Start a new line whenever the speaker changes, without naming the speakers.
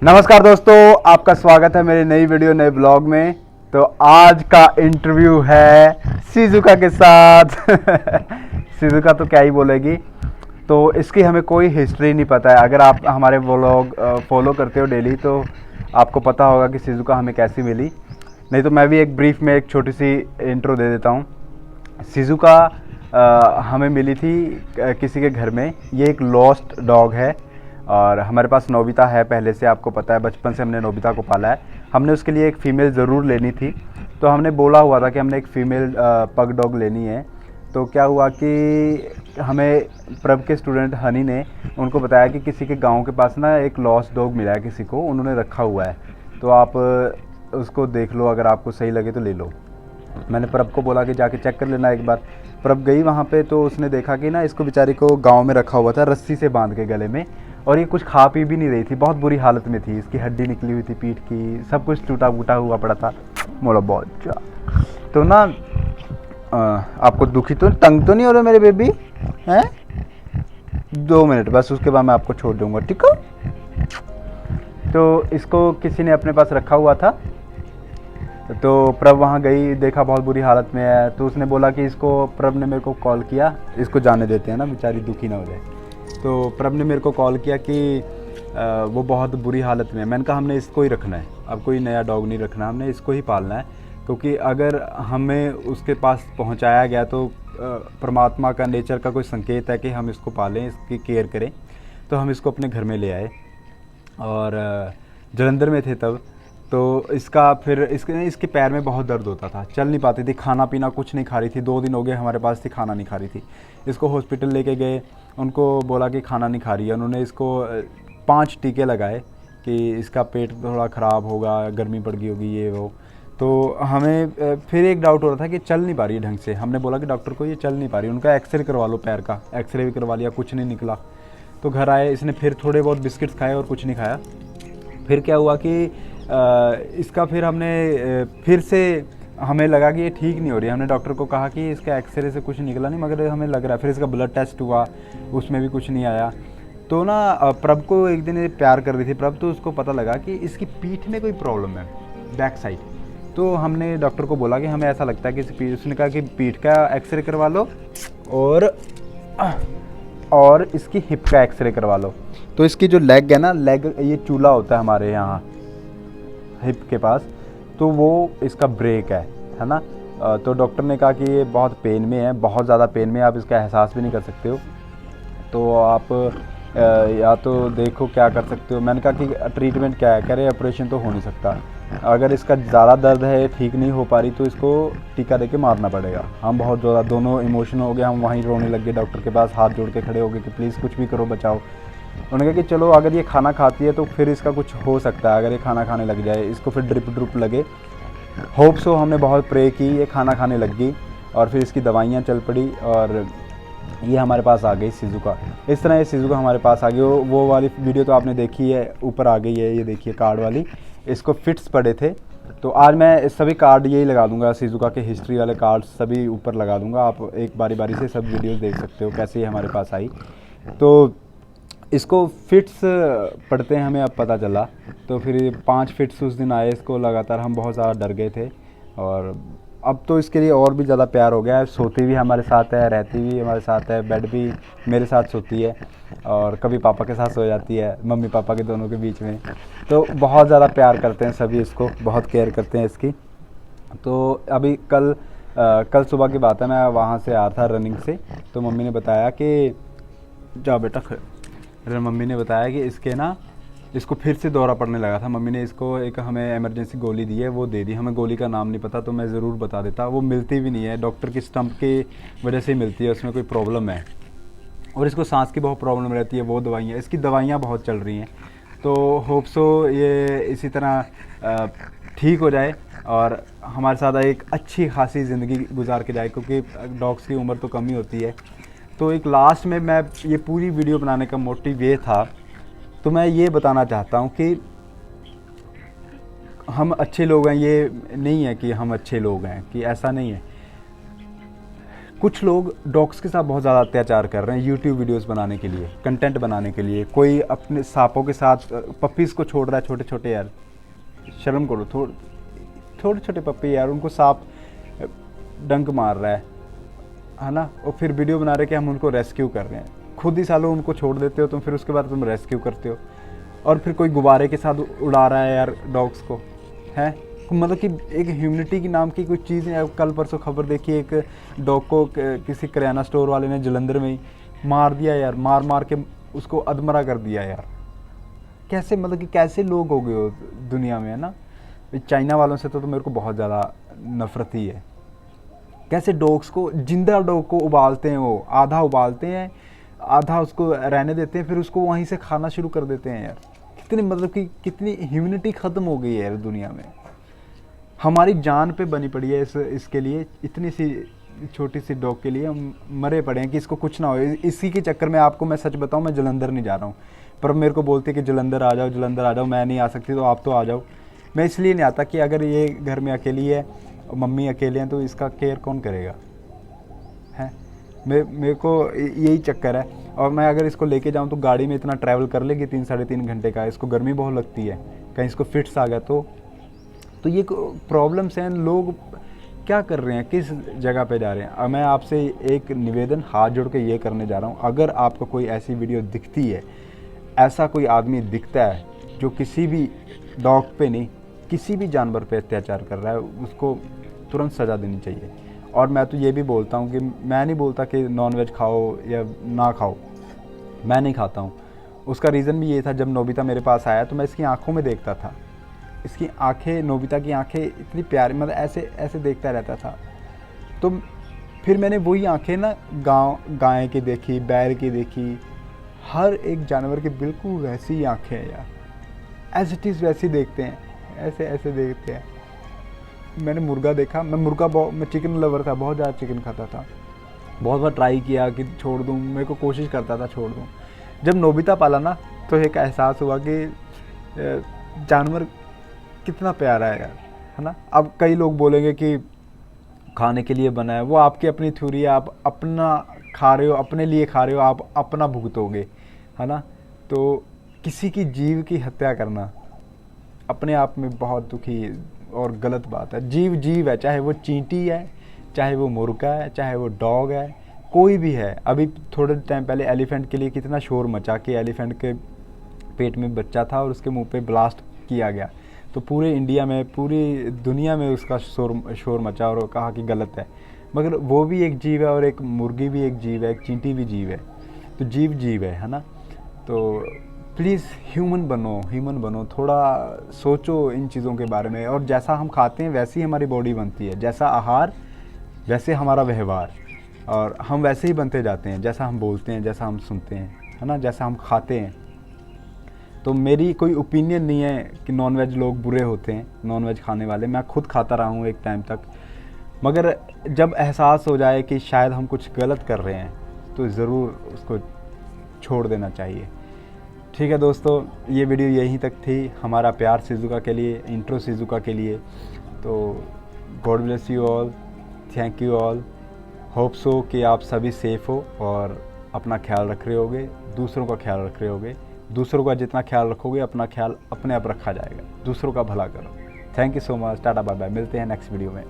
नमस्कार दोस्तों, आपका स्वागत है मेरी नई वीडियो नए ब्लॉग में। तो आज का इंटरव्यू है शिजुका के साथ। शिजुका तो क्या ही बोलेगी। तो इसकी हमें कोई हिस्ट्री नहीं पता है। अगर आप हमारे व्लॉग फॉलो करते हो डेली तो आपको पता होगा कि शिजुका हमें कैसी मिली। नहीं तो मैं भी एक ब्रीफ में एक छोटी सी इंट्रो दे देता हूँ। शिजुका हमें मिली थी किसी के घर में। ये एक लॉस्ट डॉग है और हमारे पास नोबिता है पहले से, आपको पता है, बचपन से हमने नोबिता को पाला है। हमने उसके लिए एक फ़ीमेल ज़रूर लेनी थी, तो हमने बोला हुआ था कि हमने एक फ़ीमेल पग डॉग लेनी है। तो क्या हुआ कि हमें प्रभ के स्टूडेंट हनी ने उनको बताया कि किसी के गांव के पास ना एक लॉस्ट डॉग मिला है, किसी को उन्होंने रखा हुआ है, तो आप उसको देख लो, अगर आपको सही लगे तो ले लो। मैंने प्रभ को बोला कि जाके चेक कर लेना एक बार। प्रभ गई वहाँ पे तो उसने देखा कि ना इसको बेचारी को गांव में रखा हुआ था रस्सी से बांध के गले में, और ये कुछ खा पी भी नहीं रही थी, बहुत बुरी हालत में थी। इसकी हड्डी निकली हुई थी पीठ की, सब कुछ टूटा फूटा हुआ पड़ा था। मोड़ा बहुत तो ना आपको दुखी तो तंग तो नहीं हो रहा मेरे बेबी हैं? 2 मिनट बस, उसके बाद मैं आपको छोड़ दूंगा, ठीक है? तो इसको किसी ने अपने पास रखा हुआ था, तो प्रभ वहाँ गई, देखा बहुत बुरी हालत में है, तो उसने बोला कि इसको, प्रभ ने मेरे को कॉल किया, इसको जाने देते हैं ना, बेचारी दुखी ना हो जाए। तो प्रभ ने मेरे को कॉल किया कि वो बहुत बुरी हालत में है। मैंने कहा हमने इसको ही रखना है, अब कोई नया डॉग नहीं रखना, हमने इसको ही पालना है, क्योंकि अगर हमें उसके पास पहुंचाया गया तो परमात्मा का, नेचर का कोई संकेत है कि हम इसको पालें, इसकी केयर करें। तो हम इसको अपने घर में ले आए और जलंधर में थे तब। तो इसका फिर इसके पैर में बहुत दर्द होता था, चल नहीं पाती थी, खाना पीना कुछ नहीं खा रही थी। 2 दिन हो गए हमारे पास थी, खाना नहीं खा रही थी। इसको हॉस्पिटल लेके गए, उनको बोला कि खाना नहीं खा रही है। उन्होंने इसको 5 टीके लगाए कि इसका पेट थोड़ा ख़राब होगा, गर्मी पड़ गई होगी, ये वो। तो हमें फिर एक डाउट हो रहा था कि चल नहीं पा रही है ढंग से। हमने बोला कि डॉक्टर को ये चल नहीं पा रही, उनका एक्सरे करवा लो पैर का। एक्सरे भी करवा लिया, कुछ नहीं निकला। तो घर आए, इसने फिर थोड़े बहुत बिस्किट्स खाए और कुछ नहीं खाया। फिर क्या हुआ कि इसका फिर हमने फिर से हमें लगा कि ये ठीक नहीं हो रही है। हमने डॉक्टर को कहा कि इसका एक्सरे से कुछ निकला नहीं, मगर हमें लग रहा है। फिर इसका ब्लड टेस्ट हुआ, उसमें भी कुछ नहीं आया। तो ना प्रभ को एक दिन प्यार कर रही थी प्रभ, तो उसको पता लगा कि इसकी पीठ में कोई प्रॉब्लम है, बैक साइड। तो हमने डॉक्टर को बोला कि हमें ऐसा लगता है कि उसने कहा कि पीठ का एक्सरे करवा लो और इसकी हिप का एक्सरे करवा लो। तो इसकी जो लेग है ना, लेग, ये चूल्हा होता है हमारे यहाँ हिप के पास, तो वो इसका ब्रेक है ना। तो डॉक्टर ने कहा कि ये बहुत पेन में है, बहुत ज़्यादा पेन में, आप इसका एहसास भी नहीं कर सकते हो, तो आप या तो देखो क्या कर सकते हो। मैंने कहा कि ट्रीटमेंट क्या है? कह रहे ऑपरेशन तो हो नहीं सकता, अगर इसका ज़्यादा दर्द है, ठीक नहीं हो पा रही, तो इसको टीका दे के मारना पड़ेगा। हम बहुत ज़्यादा दोनों इमोशनल हो गए, हम वहीं रोने लग गए, डॉक्टर के पास हाथ जोड़ के खड़े हो गए कि प्लीज़ कुछ भी करो, बचाओ। उन्होंने कहा कि चलो अगर ये खाना खाती है तो फिर इसका कुछ हो सकता है, अगर ये खाना खाने लग जाए, इसको फिर ड्रिप लगे। होप सो, हमने बहुत प्रे की, ये खाना खाने लग गई और फिर इसकी दवाइयाँ चल पड़ी और ये हमारे पास आ गई शिजुका। इस तरह ये शिजुका हमारे पास आ गई। वो वाली वीडियो तो आपने देखी है, ऊपर आ गई है, ये देखिए कार्ड वाली। इसको फिट्स पड़े थे, तो आज मैं सभी कार्ड यही लगा दूंगा, शिजुका के हिस्ट्री वाले कार्ड सभी ऊपर लगा दूंगा। आप एक बारी बारी से सब वीडियोस देख सकते हो कैसे ये हमारे पास आई। तो इसको फिट्स पढ़ते हैं हमें अब पता चला, तो फिर 5 फिट्स उस दिन आए इसको लगातार। हम बहुत ज़्यादा डर गए थे और अब तो इसके लिए और भी ज़्यादा प्यार हो गया है। सोती भी हमारे साथ है, रहती भी हमारे साथ है, बेड भी मेरे साथ सोती है और कभी पापा के साथ सो जाती है, मम्मी पापा के दोनों के बीच में। तो बहुत ज़्यादा प्यार करते हैं सभी इसको, बहुत केयर करते हैं इसकी। तो अभी कल सुबह की बात है, मैं वहाँ से आया था रनिंग से, तो मम्मी ने बताया कि जा बेटा, मम्मी ने बताया कि इसको फिर से दौरा पड़ने लगा था। मम्मी ने इसको एक हमें इमरजेंसी गोली दी है, वो दे दी। हमें गोली का नाम नहीं पता, तो मैं ज़रूर बता देता। वो मिलती भी नहीं है, डॉक्टर की स्टंप की वजह से ही मिलती है, उसमें कोई प्रॉब्लम है। और इसको सांस की बहुत प्रॉब्लम रहती है, वो दवाइयाँ, इसकी दवाइयाँ बहुत चल रही हैं। तो होप सो ये इसी तरह ठीक हो जाए और हमारे साथ एक अच्छी खासी ज़िंदगी गुजार के जाए, क्योंकि डॉग्स की उम्र तो कम ही होती है। तो एक लास्ट में मैं ये पूरी वीडियो बनाने का मोटिव ये था, तो मैं ये बताना चाहता हूँ कि हम अच्छे लोग हैं, ये नहीं है कि हम अच्छे लोग हैं, कि ऐसा नहीं है। कुछ लोग डॉग्स के साथ बहुत ज़्यादा अत्याचार कर रहे हैं यूट्यूब वीडियोस बनाने के लिए, कंटेंट बनाने के लिए। कोई अपने सांपों के साथ पपीज़ को छोड़ रहा है, छोटे छोटे यार, शर्म करो, छोटे छोटे पप्पी यार, उनको सांप डंक मार रहा है ना, और फिर वीडियो बना रहे कि हम उनको रेस्क्यू कर रहे हैं। खुद ही सालों उनको छोड़ देते हो तुम, फिर उसके बाद तुम रेस्क्यू करते हो। और फिर कोई गुब्बारे के साथ उड़ा रहा है यार डॉग्स को, है मतलब कि एक ह्यूमनिटी की नाम की कुछ चीज़ है। कल परसों खबर देखी, एक डॉग को किसी किराना स्टोर वाले ने जलंधर में ही मार दिया यार, मार के उसको अधमरा कर दिया यार। कैसे मतलब कि कैसे लोग हो गए हो दुनिया में, है ना। चाइना वालों से तो मेरे को बहुत ज़्यादा नफरत ही है। कैसे डॉग्स को, जिंदा डॉग को उबालते हैं, वो आधा उबालते हैं, आधा उसको रहने देते हैं, फिर उसको वहीं से खाना शुरू कर देते हैं यार। कितनी मतलब कि कितनी ह्यूमनिटी ख़त्म हो गई है यार दुनिया में। हमारी जान पे बनी पड़ी है इसके लिए, इतनी सी छोटी सी डॉग के लिए हम मरे पड़े हैं कि इसको कुछ ना हो। इसी के चक्कर में आपको मैं सच बताऊं, मैं जलंधर नहीं जा रहा हूं, पर मेरे को बोलते कि जलंधर आ जाओ, जलंधर आ जाओ। मैं नहीं आ सकती तो आप तो आ जाओ। मैं इसलिए नहीं आता कि अगर ये घर में अकेली है, मम्मी अकेले हैं, तो इसका केयर कौन करेगा, है। मेरे को यही चक्कर है। और मैं अगर इसको लेके जाऊँ तो गाड़ी में इतना ट्रैवल कर लेगी 3-3.5 घंटे का, इसको गर्मी बहुत लगती है, कहीं इसको फिट्स आ गया तो ये प्रॉब्लम्स हैं। लोग क्या कर रहे हैं, किस जगह पे जा रहे हैं। मैं आपसे एक निवेदन हाथ जोड़ के ये करने जा रहा हूँ, अगर आपको कोई ऐसी वीडियो दिखती है, ऐसा कोई आदमी दिखता है जो किसी भी डॉग पे नहीं, किसी भी जानवर पे अत्याचार कर रहा है, उसको तुरंत सज़ा देनी चाहिए। और मैं तो ये भी बोलता हूँ कि मैं नहीं बोलता कि नॉन वेज खाओ या ना खाओ, मैं नहीं खाता हूँ। उसका रीज़न भी ये था, जब नोबिता मेरे पास आया तो मैं इसकी आँखों में देखता था, इसकी आंखें, नोबिता की आंखें इतनी प्यारी, मतलब ऐसे ऐसे देखता रहता था। तो फिर मैंने वही आंखें ना गाय की देखी, बैल की देखी, हर एक जानवर की बिल्कुल वैसी ही आंखें हैं यार, एज इट इज़ वैसी देखते हैं, ऐसे ऐसे देखते हैं। मैंने मुर्गा देखा, मैं चिकन लवर था, बहुत ज़्यादा चिकन खाता था, बहुत बार ट्राई किया कि छोड़ दूँ, मेरे को कोशिश करता था छोड़ दूँ। जब नोबिता पाला ना तो एक एहसास हुआ कि जानवर कितना प्यारा है यार, है ना। अब कई लोग बोलेंगे कि खाने के लिए बना है, वो आपकी अपनी थ्योरी है, आप अपना खा रहे हो, अपने लिए खा रहे हो, आप अपना भुगतोगे, है ना। तो किसी की जीव की हत्या करना अपने आप में बहुत दुखी और गलत बात है। जीव जीव है, चाहे वो चींटी है, चाहे वो मुर्गा है, चाहे वो डॉग है, कोई भी है। अभी थोड़े टाइम पहले एलिफेंट के लिए कितना शोर मचा कि एलिफेंट के पेट में बच्चा था और उसके मुंह पे ब्लास्ट किया गया, तो पूरे इंडिया में, पूरी दुनिया में उसका शोर मचा और कहा कि गलत है। मगर वो भी एक जीव है, और एक मुर्गी भी एक जीव है, एक चींटी भी जीव है, तो जीव जीव है ना। तो प्लीज़ ह्यूमन बनो, थोड़ा सोचो इन चीज़ों के बारे में। और जैसा हम खाते हैं वैसी हमारी बॉडी बनती है, जैसा आहार वैसे हमारा व्यवहार, और हम वैसे ही बनते जाते हैं, जैसा हम बोलते हैं, जैसा हम सुनते हैं, है ना, जैसा हम खाते हैं। तो मेरी कोई ओपिनियन नहीं है कि नॉनवेज लोग बुरे होते हैं, नॉनवेज खाने वाले। मैं खुद खाता रहा हूँ एक टाइम तक, मगर जब एहसास हो जाए कि शायद हम कुछ गलत कर रहे हैं तो ज़रूर उसको छोड़ देना चाहिए। ठीक है दोस्तों, ये वीडियो यहीं तक थी। हमारा प्यार शिजुका के लिए, इंट्रो शिजुका के लिए। तो God bless you all, thank you all. Hope so कि आप सभी सेफ़ हो और अपना ख्याल रख रहे होगे, दूसरों का ख्याल रख रहे होगे। दूसरों का जितना ख्याल रखोगे, अपना ख्याल अपने आप रखा जाएगा। दूसरों का भला करो। Thank you so much, tata bye bye, मिलते हैं नेक्स्ट वीडियो में।